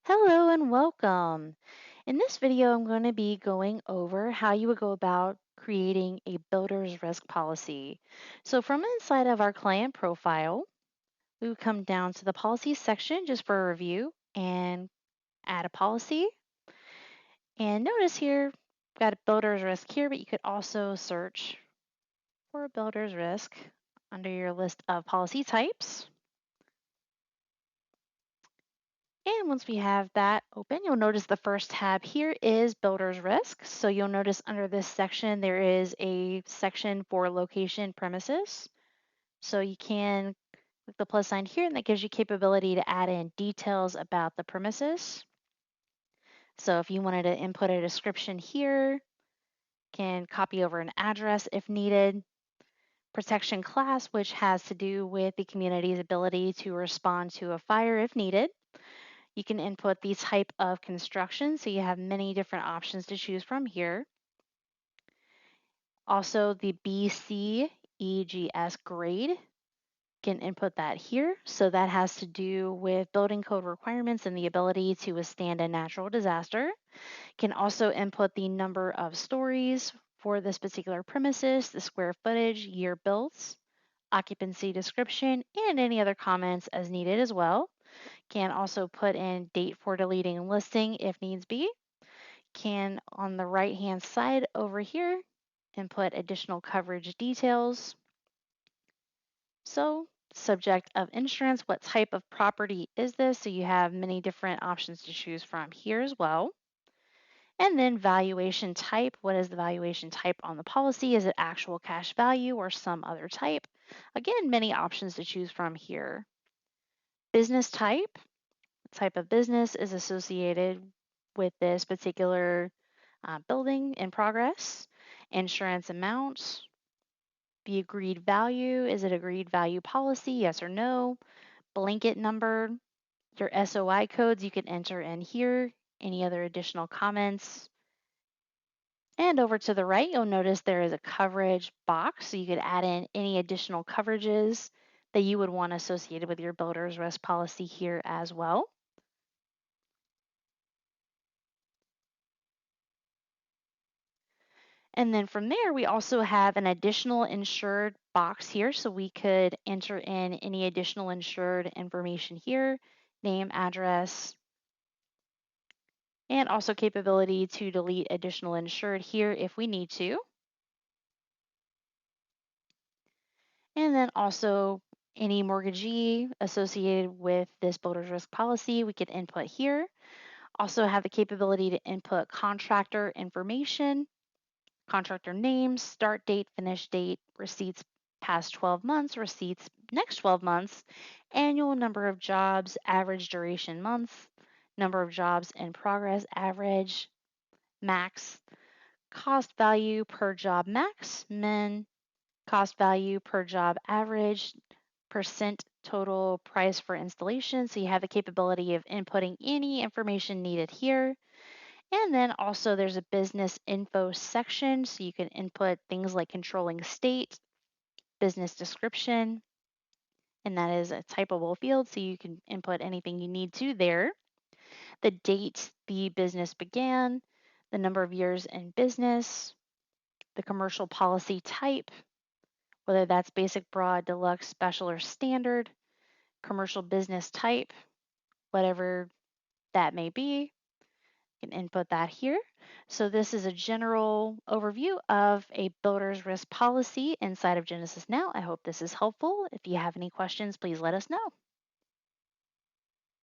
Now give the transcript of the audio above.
Hello and welcome. In this video, I'm going to be going over how you would go about creating a builder's risk policy. So from inside of our client profile, we would come down to the policy section just for a review and add a policy. And notice here, we've got a builder's risk here, but you could also search for a builder's risk under your list of policy types. And once we have that open, you'll notice the first tab here is Builder's Risk. So you'll notice under this section, there is a section for location premises. So you can click the plus sign here, and that gives you capability to add in details about the premises. So if you wanted to input a description here, can copy over an address if needed. Protection class, which has to do with the community's ability to respond to a fire if needed. You can input the type of construction, so you have many different options to choose from here. Also, the BCEGS grade, you can input that here. So that has to do with building code requirements and the ability to withstand a natural disaster. You can also input the number of stories for this particular premises, the square footage, year built, occupancy description, and any other comments as needed as well. Can also put in date for deleting and listing if needs be. Can on the right hand side over here input additional coverage details. So subject of insurance, what type of property is this? So you have many different options to choose from here as well. And then valuation type, what is the valuation type on the policy? Is it actual cash value or some other type? Again, many options to choose from here. Business type of business is associated with this particular building in progress. Insurance amount, the agreed value, is it agreed value policy, yes or no? Blanket number, your SOI codes you can enter in here, any other additional comments. And over to the right, you'll notice there is a coverage box, so you could add in any additional coverages that you would want associated with your builder's risk policy here as well. And then from there, we also have an additional insured box here. So we could enter in any additional insured information here, name, address, and also capability to delete additional insured here if we need to. And then also any mortgagee associated with this builder's risk policy, we could input here. Also have the capability to input contractor information, contractor name, start date, finish date, receipts past 12 months, receipts next 12 months, annual number of jobs, average duration months, number of jobs in progress, average, max, cost value per job max, min, cost value per job average, percent total price for installation. So you have the capability of inputting any information needed here. And then also there's a business info section, so you can input things like controlling state, business description, and that is a typable field, so you can input anything you need to there. The date the business began, the number of years in business, the commercial policy type, whether that's basic, broad, deluxe, special, or standard, commercial business type, whatever that may be. Can input that here. So this is a general overview of a builder's risk policy inside of Genesis Now. I hope this is helpful. If you have any questions, please let us know.